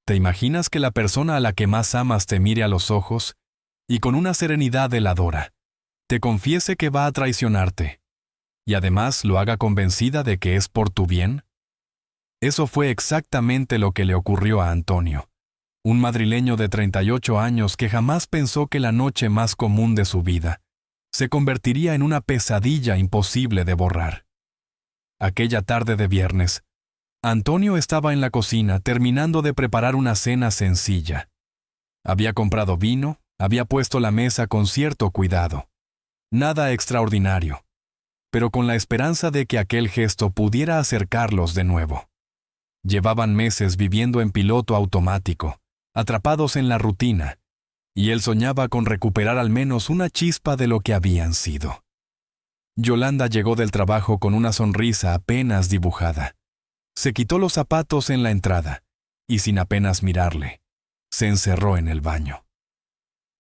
¿Te imaginas que la persona a la que más amas te mire a los ojos y con una serenidad heladora te confiese que va a traicionarte y además lo haga convencida de que es por tu bien? Eso fue exactamente lo que le ocurrió a Antonio, un madrileño de 38 años que jamás pensó que la noche más común de su vida se convertiría en una pesadilla imposible de borrar. Aquella tarde de viernes, Antonio estaba en la cocina terminando de preparar una cena sencilla. Había comprado vino, había puesto la mesa con cierto cuidado. Nada extraordinario, pero con la esperanza de que aquel gesto pudiera acercarlos de nuevo. Llevaban meses viviendo en piloto automático, atrapados en la rutina, y él soñaba con recuperar al menos una chispa de lo que habían sido. Yolanda llegó del trabajo con una sonrisa apenas dibujada. Se quitó los zapatos en la entrada, y sin apenas mirarle, se encerró en el baño.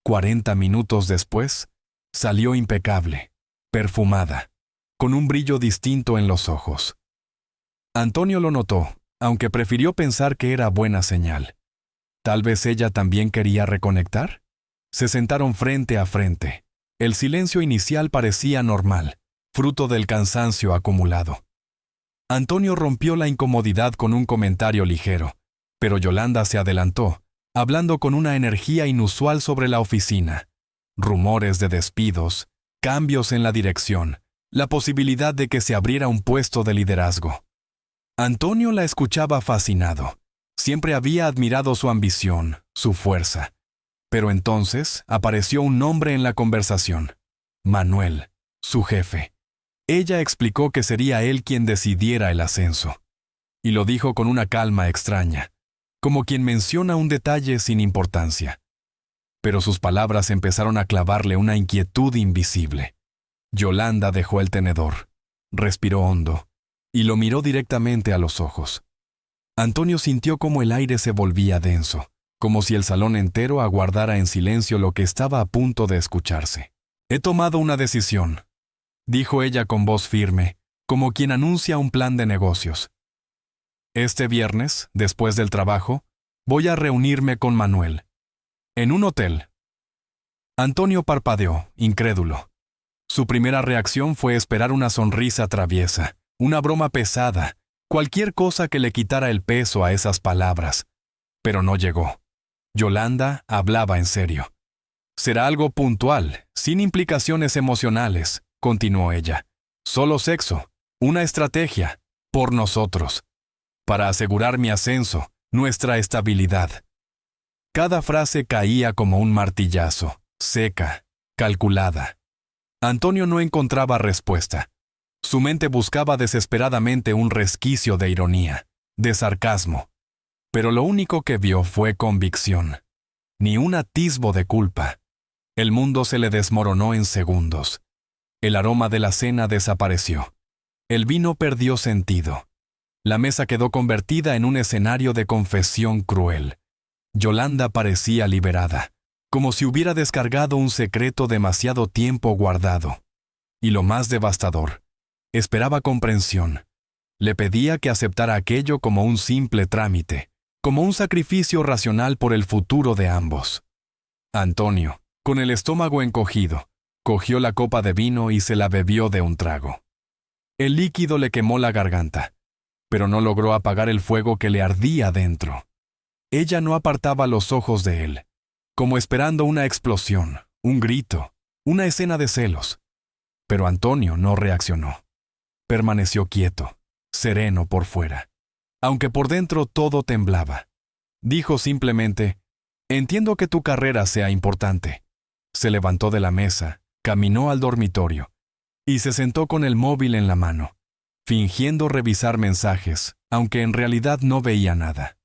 40 minutos después, salió impecable, perfumada, con un brillo distinto en los ojos. Antonio lo notó, aunque prefirió pensar que era buena señal. ¿Tal vez ella también quería reconectar? Se sentaron frente a frente. El silencio inicial parecía normal, fruto del cansancio acumulado. Antonio rompió la incomodidad con un comentario ligero, pero Yolanda se adelantó, hablando con una energía inusual sobre la oficina. Rumores de despidos, cambios en la dirección, la posibilidad de que se abriera un puesto de liderazgo. Antonio la escuchaba fascinado. Siempre había admirado su ambición, su fuerza. Pero entonces apareció un nombre en la conversación: Manuel, su jefe. Ella explicó que sería él quien decidiera el ascenso. Y lo dijo con una calma extraña, como quien menciona un detalle sin importancia. Pero sus palabras empezaron a clavarle una inquietud invisible. Yolanda dejó el tenedor, respiró hondo, y lo miró directamente a los ojos. Antonio sintió como el aire se volvía denso, como si el salón entero aguardara en silencio lo que estaba a punto de escucharse. «He tomado una decisión», dijo ella con voz firme, como quien anuncia un plan de negocios. «Este viernes, después del trabajo, voy a reunirme con Manuel. En un hotel». Antonio parpadeó, incrédulo. Su primera reacción fue esperar una sonrisa traviesa, una broma pesada, cualquier cosa que le quitara el peso a esas palabras. Pero no llegó. Yolanda hablaba en serio. «Será algo puntual, sin implicaciones emocionales», continuó ella. «Solo sexo, una estrategia, por nosotros, para asegurar mi ascenso, nuestra estabilidad». Cada frase caía como un martillazo, seca, calculada. Antonio no encontraba respuesta. Su mente buscaba desesperadamente un resquicio de ironía, de sarcasmo. Pero lo único que vio fue convicción. Ni un atisbo de culpa. El mundo se le desmoronó en segundos. El aroma de la cena desapareció. El vino perdió sentido. La mesa quedó convertida en un escenario de confesión cruel. Yolanda parecía liberada, como si hubiera descargado un secreto demasiado tiempo guardado. Y lo más devastador, esperaba comprensión. Le pedía que aceptara aquello como un simple trámite, como un sacrificio racional por el futuro de ambos. Antonio, con el estómago encogido, cogió la copa de vino y se la bebió de un trago. El líquido le quemó la garganta, pero no logró apagar el fuego que le ardía dentro. Ella no apartaba los ojos de él, como esperando una explosión, un grito, una escena de celos. Pero Antonio no reaccionó. Permaneció quieto, sereno por fuera, aunque por dentro todo temblaba. Dijo simplemente: «Entiendo que tu carrera sea importante». Se levantó de la mesa, caminó al dormitorio y se sentó con el móvil en la mano, fingiendo revisar mensajes, aunque en realidad no veía nada.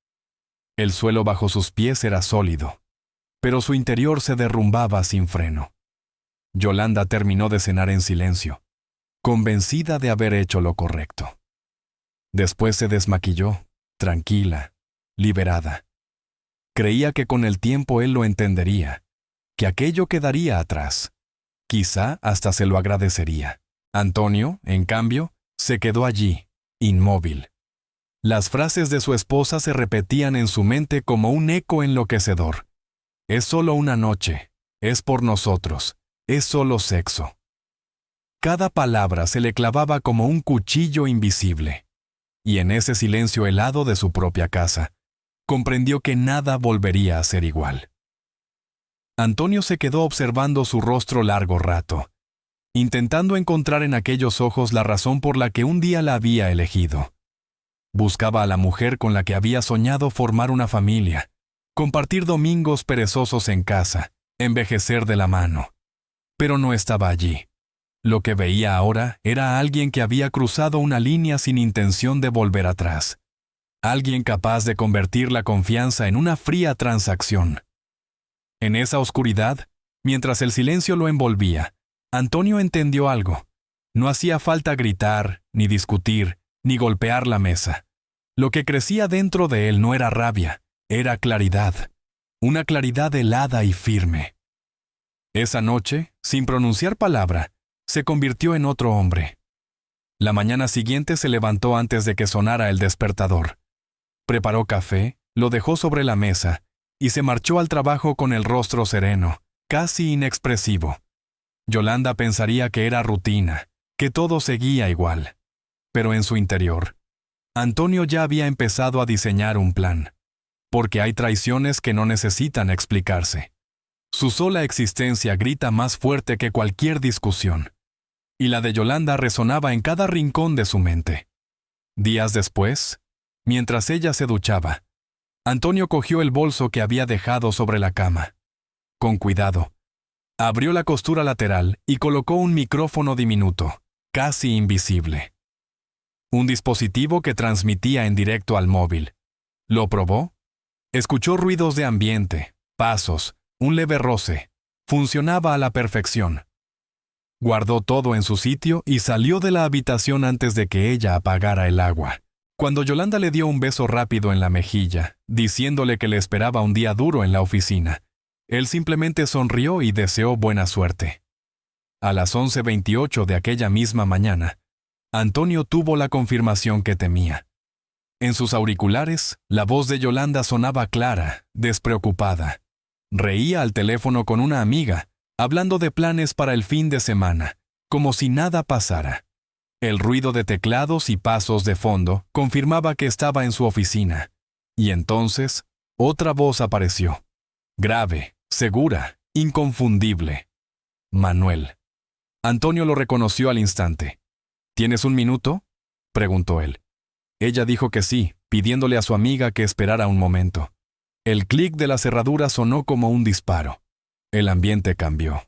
El suelo bajo sus pies era sólido, pero su interior se derrumbaba sin freno. Yolanda terminó de cenar en silencio, convencida de haber hecho lo correcto. Después se desmaquilló, tranquila, liberada. Creía que con el tiempo él lo entendería, que aquello quedaría atrás. Quizá hasta se lo agradecería. Antonio, en cambio, se quedó allí, inmóvil. Las frases de su esposa se repetían en su mente como un eco enloquecedor. Es solo una noche, es por nosotros, es solo sexo. Cada palabra se le clavaba como un cuchillo invisible. Y en ese silencio helado de su propia casa, comprendió que nada volvería a ser igual. Antonio se quedó observando su rostro largo rato, intentando encontrar en aquellos ojos la razón por la que un día la había elegido. Buscaba a la mujer con la que había soñado formar una familia, compartir domingos perezosos en casa, envejecer de la mano. Pero no estaba allí. Lo que veía ahora era a alguien que había cruzado una línea sin intención de volver atrás. Alguien capaz de convertir la confianza en una fría transacción. En esa oscuridad, mientras el silencio lo envolvía, Antonio entendió algo. No hacía falta gritar, ni discutir, ni golpear la mesa. Lo que crecía dentro de él no era rabia, era claridad. Una claridad helada y firme. Esa noche, sin pronunciar palabra, se convirtió en otro hombre. La mañana siguiente se levantó antes de que sonara el despertador. Preparó café, lo dejó sobre la mesa y se marchó al trabajo con el rostro sereno, casi inexpresivo. Yolanda pensaría que era rutina, que todo seguía igual. Pero en su interior, Antonio ya había empezado a diseñar un plan. Porque hay traiciones que no necesitan explicarse. Su sola existencia grita más fuerte que cualquier discusión. Y la de Yolanda resonaba en cada rincón de su mente. Días después, mientras ella se duchaba, Antonio cogió el bolso que había dejado sobre la cama. Con cuidado, abrió la costura lateral y colocó un micrófono diminuto, casi invisible. Un dispositivo que transmitía en directo al móvil. ¿Lo probó? Escuchó ruidos de ambiente, pasos, un leve roce. Funcionaba a la perfección. Guardó todo en su sitio y salió de la habitación antes de que ella apagara el agua. Cuando Yolanda le dio un beso rápido en la mejilla, diciéndole que le esperaba un día duro en la oficina, él simplemente sonrió y deseó buena suerte. A las 11:28 de aquella misma mañana, Antonio tuvo la confirmación que temía. En sus auriculares, la voz de Yolanda sonaba clara, despreocupada. Reía al teléfono con una amiga, hablando de planes para el fin de semana, como si nada pasara. El ruido de teclados y pasos de fondo confirmaba que estaba en su oficina. Y entonces, otra voz apareció. Grave, segura, inconfundible. Manuel. Antonio lo reconoció al instante. ¿Tienes un minuto?, preguntó él. Ella dijo que sí, pidiéndole a su amiga que esperara un momento. El clic de la cerradura sonó como un disparo. El ambiente cambió.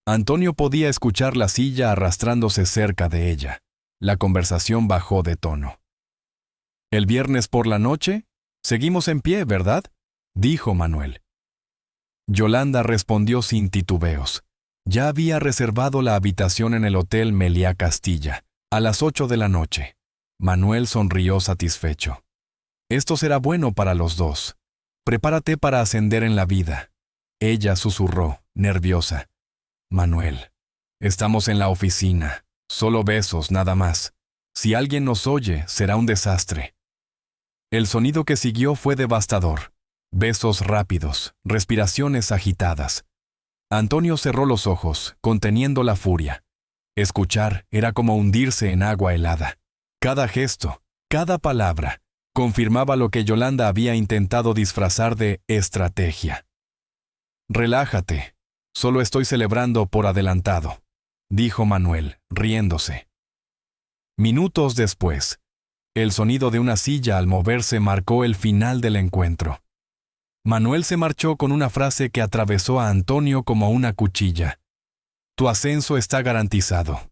Antonio podía escuchar la silla arrastrándose cerca de ella. La conversación bajó de tono. «El viernes por la noche, seguimos en pie, ¿verdad?», dijo Manuel. Yolanda respondió sin titubeos. Ya había reservado la habitación en el Hotel Meliá Castilla, a las 8 de la noche. Manuel sonrió satisfecho. Esto será bueno para los dos. Prepárate para ascender en la vida. Ella susurró, nerviosa. Manuel, estamos en la oficina. Solo besos, nada más. Si alguien nos oye, será un desastre. El sonido que siguió fue devastador. Besos rápidos, respiraciones agitadas. Antonio cerró los ojos, conteniendo la furia. Escuchar era como hundirse en agua helada. Cada gesto, cada palabra, confirmaba lo que Yolanda había intentado disfrazar de estrategia. «Relájate, solo estoy celebrando por adelantado», dijo Manuel, riéndose. Minutos después, el sonido de una silla al moverse marcó el final del encuentro. Manuel se marchó con una frase que atravesó a Antonio como una cuchilla. «Tu ascenso está garantizado».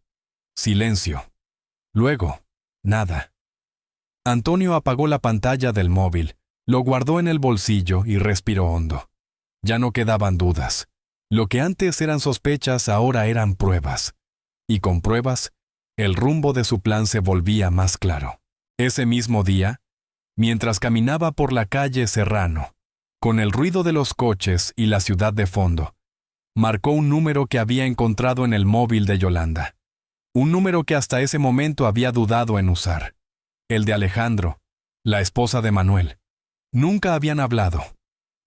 Silencio. Luego, nada. Antonio apagó la pantalla del móvil, lo guardó en el bolsillo y respiró hondo. Ya no quedaban dudas. Lo que antes eran sospechas ahora eran pruebas. Y con pruebas, el rumbo de su plan se volvía más claro. Ese mismo día, mientras caminaba por la calle Serrano, con el ruido de los coches y la ciudad de fondo, marcó un número que había encontrado en el móvil de Yolanda. Un número que hasta ese momento había dudado en usar. El de Alejandro, la esposa de Manuel. Nunca habían hablado.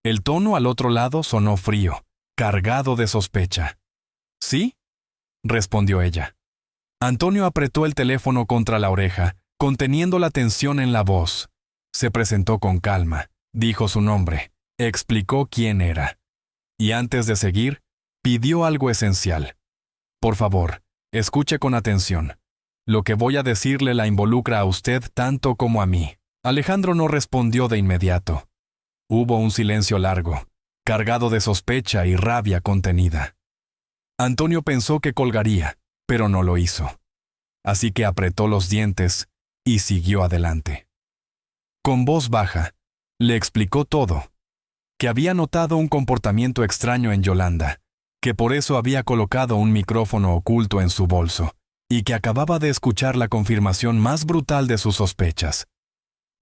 El tono al otro lado sonó frío, cargado de sospecha. ¿Sí?, respondió ella. Antonio apretó el teléfono contra la oreja, conteniendo la tensión en la voz. Se presentó con calma, dijo su nombre, explicó quién era. Y antes de seguir, pidió algo esencial. Por favor, escuche con atención. Lo que voy a decirle la involucra a usted tanto como a mí. Alejandro no respondió de inmediato. Hubo un silencio largo, cargado de sospecha y rabia contenida. Antonio pensó que colgaría, pero no lo hizo. Así que apretó los dientes y siguió adelante. Con voz baja, le explicó todo. Que había notado un comportamiento extraño en Yolanda, que por eso había colocado un micrófono oculto en su bolso, y que acababa de escuchar la confirmación más brutal de sus sospechas.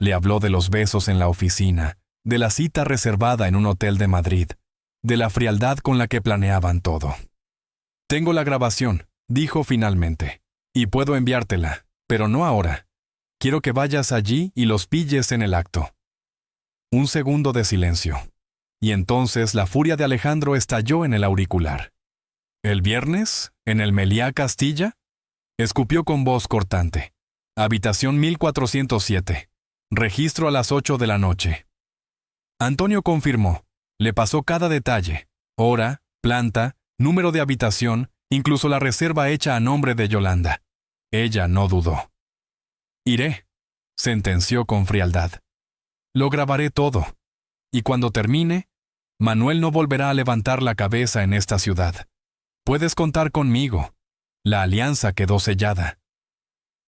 Le habló de los besos en la oficina, de la cita reservada en un hotel de Madrid, de la frialdad con la que planeaban todo. «Tengo la grabación», dijo finalmente, «y puedo enviártela, pero no ahora. Quiero que vayas allí y los pilles en el acto». Un segundo de silencio. Y entonces la furia de Alejandro estalló en el auricular. «¿El viernes? ¿En el Meliá Castilla?», escupió con voz cortante. «Habitación 1407. Registro a las 8 de la noche». Antonio confirmó. Le pasó cada detalle: hora, planta, número de habitación, incluso la reserva hecha a nombre de Yolanda. Ella no dudó. «Iré», sentenció con frialdad. «Lo grabaré todo. Y cuando termine, Manuel no volverá a levantar la cabeza en esta ciudad. Puedes contar conmigo». La alianza quedó sellada.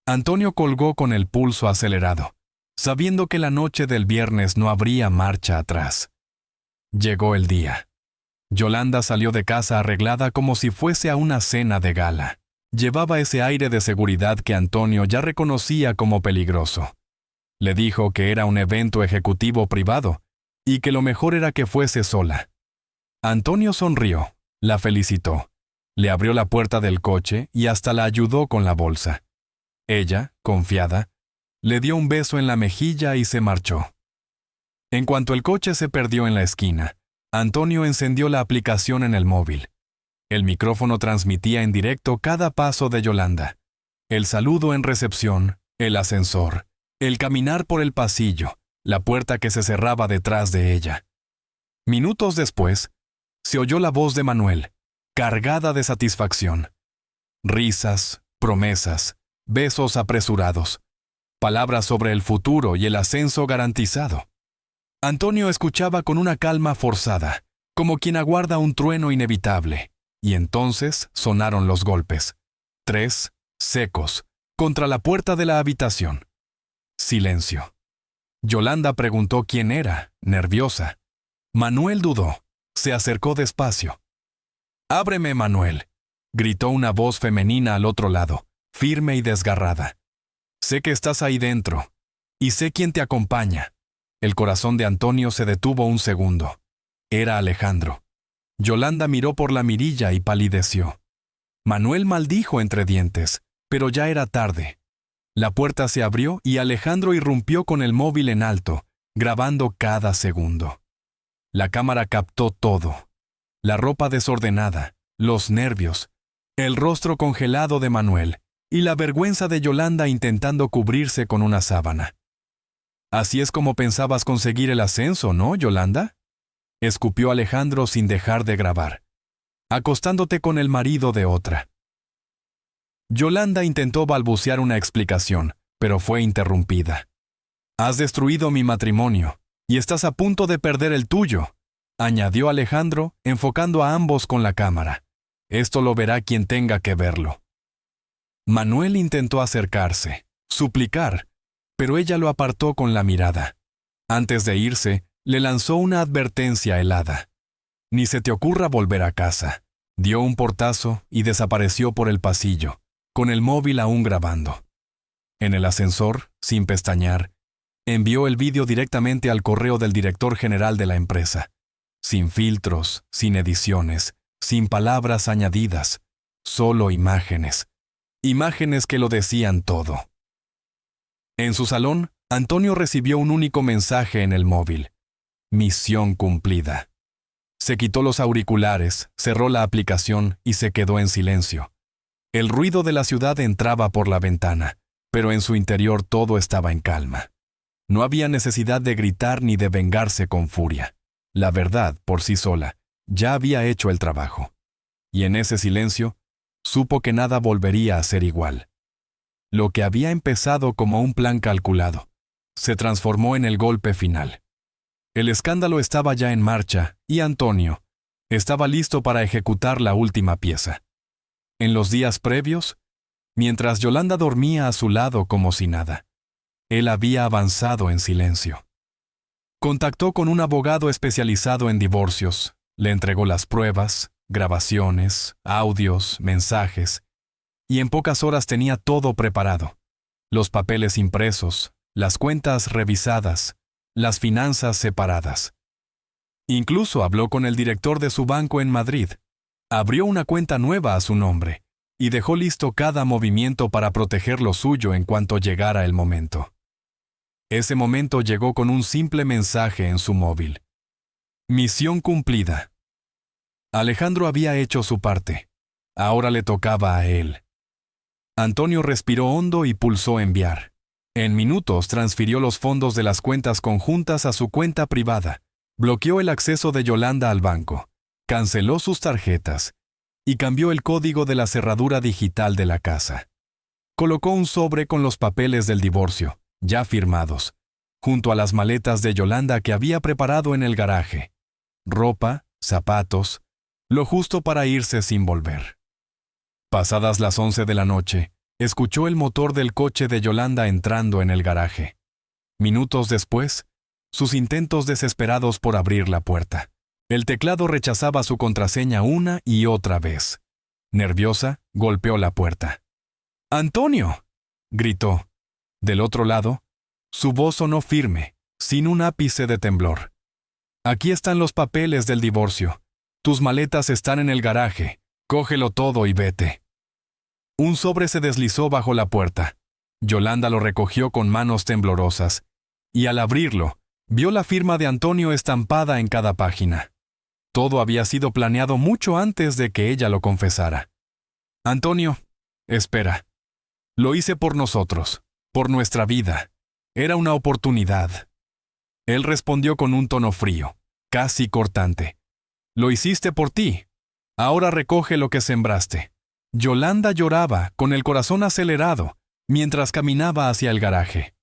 Antonio colgó con el pulso acelerado, sabiendo que la noche del viernes no habría marcha atrás. Llegó el día. Yolanda salió de casa arreglada como si fuese a una cena de gala. Llevaba ese aire de seguridad que Antonio ya reconocía como peligroso. Le dijo que era un evento ejecutivo privado y que lo mejor era que fuese sola. Antonio sonrió, la felicitó, le abrió la puerta del coche y hasta la ayudó con la bolsa. Ella, confiada, le dio un beso en la mejilla y se marchó. En cuanto el coche se perdió en la esquina, Antonio encendió la aplicación en el móvil. El micrófono transmitía en directo cada paso de Yolanda. El saludo en recepción, el ascensor, el caminar por el pasillo, la puerta que se cerraba detrás de ella. Minutos después, se oyó la voz de Manuel, cargada de satisfacción. Risas, promesas, besos apresurados, palabras sobre el futuro y el ascenso garantizado. Antonio escuchaba con una calma forzada, como quien aguarda un trueno inevitable, y entonces sonaron los golpes. 3, secos, contra la puerta de la habitación. Silencio. Yolanda preguntó quién era, nerviosa. Manuel dudó. Se acercó despacio. «Ábreme, Manuel», gritó una voz femenina al otro lado, firme y desgarrada. «Sé que estás ahí dentro, y sé quién te acompaña». El corazón de Antonio se detuvo un segundo. Era Alejandro. Yolanda miró por la mirilla y palideció. Manuel maldijo entre dientes, pero ya era tarde. La puerta se abrió y Alejandro irrumpió con el móvil en alto, grabando cada segundo. La cámara captó todo. La ropa desordenada, los nervios, el rostro congelado de Manuel y la vergüenza de Yolanda intentando cubrirse con una sábana. «Así es como pensabas conseguir el ascenso, ¿no, Yolanda?», escupió Alejandro sin dejar de grabar. «Acostándote con el marido de otra». Yolanda intentó balbucear una explicación, pero fue interrumpida. «Has destruido mi matrimonio, y estás a punto de perder el tuyo», añadió Alejandro, enfocando a ambos con la cámara. «Esto lo verá quien tenga que verlo». Manuel intentó acercarse, suplicar, pero ella lo apartó con la mirada. Antes de irse, le lanzó una advertencia helada. «Ni se te ocurra volver a casa». Dio un portazo y desapareció por el pasillo, con el móvil aún grabando. En el ascensor, sin pestañear, envió el vídeo directamente al correo del director general de la empresa. Sin filtros, sin ediciones, sin palabras añadidas, solo imágenes. Imágenes que lo decían todo. En su salón, Antonio recibió un único mensaje en el móvil: misión cumplida. Se quitó los auriculares, cerró la aplicación y se quedó en silencio. El ruido de la ciudad entraba por la ventana, pero en su interior todo estaba en calma. No había necesidad de gritar ni de vengarse con furia. La verdad, por sí sola, ya había hecho el trabajo. Y en ese silencio, supo que nada volvería a ser igual. Lo que había empezado como un plan calculado, se transformó en el golpe final. El escándalo estaba ya en marcha y Antonio estaba listo para ejecutar la última pieza. En los días previos, mientras Yolanda dormía a su lado como si nada, él había avanzado en silencio. Contactó con un abogado especializado en divorcios, le entregó las pruebas, grabaciones, audios, mensajes, y en pocas horas tenía todo preparado: los papeles impresos, las cuentas revisadas, las finanzas separadas. Incluso habló con el director de su banco en Madrid, abrió una cuenta nueva a su nombre y dejó listo cada movimiento para proteger lo suyo en cuanto llegara el momento. Ese momento llegó con un simple mensaje en su móvil: misión cumplida. Alejandro había hecho su parte. Ahora le tocaba a él. Antonio respiró hondo y pulsó enviar. En minutos transfirió los fondos de las cuentas conjuntas a su cuenta privada, bloqueó el acceso de Yolanda al banco, canceló sus tarjetas y cambió el código de la cerradura digital de la casa. Colocó un sobre con los papeles del divorcio, ya firmados, junto a las maletas de Yolanda que había preparado en el garaje. Ropa, zapatos, lo justo para irse sin volver. Pasadas las 11 de la noche, escuchó el motor del coche de Yolanda entrando en el garaje. Minutos después, sus intentos desesperados por abrir la puerta. El teclado rechazaba su contraseña una y otra vez. Nerviosa, golpeó la puerta. ¡Antonio!, gritó. Del otro lado, su voz sonó firme, sin un ápice de temblor. Aquí están los papeles del divorcio. Tus maletas están en el garaje. Cógelo todo y vete. Un sobre se deslizó bajo la puerta. Yolanda lo recogió con manos temblorosas, y al abrirlo, vio la firma de Antonio estampada en cada página. Todo había sido planeado mucho antes de que ella lo confesara. Antonio, espera. Lo hice por nosotros, por nuestra vida. Era una oportunidad. Él respondió con un tono frío, casi cortante. Lo hiciste por ti. Ahora recoge lo que sembraste. Yolanda lloraba, con el corazón acelerado, mientras caminaba hacia el garaje.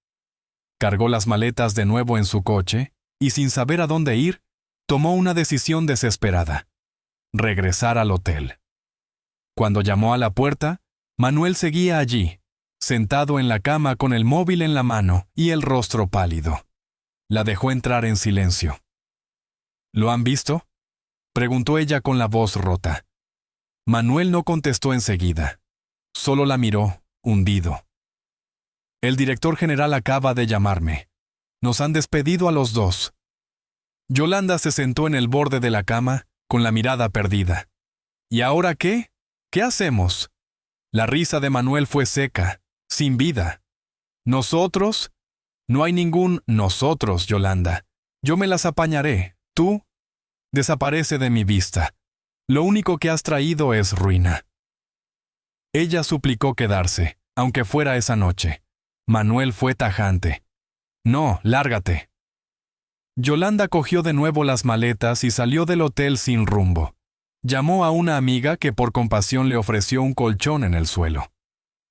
Cargó las maletas de nuevo en su coche y, sin saber a dónde ir, tomó una decisión desesperada: regresar al hotel. Cuando llamó a la puerta, Manuel seguía allí, sentado en la cama con el móvil en la mano y el rostro pálido. La dejó entrar en silencio. ¿Lo han visto?, preguntó ella con la voz rota. Manuel no contestó enseguida. Solo la miró, hundido. El director general acaba de llamarme. Nos han despedido a los dos. Yolanda se sentó en el borde de la cama, con la mirada perdida. ¿Y ahora qué? ¿Qué hacemos? La risa de Manuel fue seca, sin vida. ¿Nosotros? No hay ningún nosotros, Yolanda. Yo me las apañaré. Tú, desaparece de mi vista. Lo único que has traído es ruina. Ella suplicó quedarse, aunque fuera esa noche. Manuel fue tajante. No, lárgate. Yolanda cogió de nuevo las maletas y salió del hotel sin rumbo. Llamó a una amiga que por compasión le ofreció un colchón en el suelo.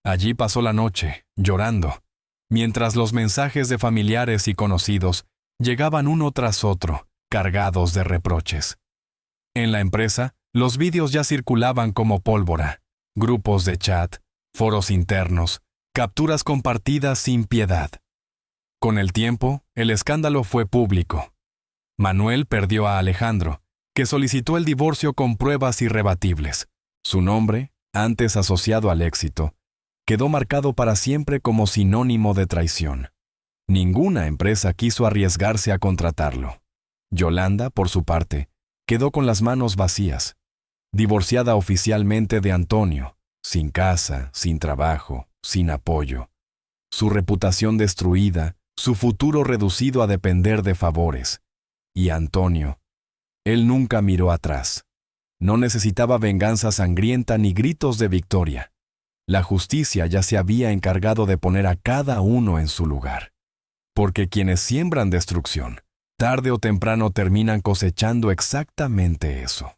Allí pasó la noche, llorando, mientras los mensajes de familiares y conocidos llegaban uno tras otro, cargados de reproches. En la empresa, los vídeos ya circulaban como pólvora: grupos de chat, foros internos, capturas compartidas sin piedad. Con el tiempo, el escándalo fue público. Manuel perdió a Alejandro, que solicitó el divorcio con pruebas irrebatibles. Su nombre, antes asociado al éxito, quedó marcado para siempre como sinónimo de traición. Ninguna empresa quiso arriesgarse a contratarlo. Yolanda, por su parte, quedó con las manos vacías, divorciada oficialmente de Antonio, sin casa, sin trabajo, sin apoyo. Su reputación destruida, su futuro reducido a depender de favores. Y Antonio, él nunca miró atrás. No necesitaba venganza sangrienta ni gritos de victoria. La justicia ya se había encargado de poner a cada uno en su lugar. Porque quienes siembran destrucción, tarde o temprano terminan cosechando exactamente eso.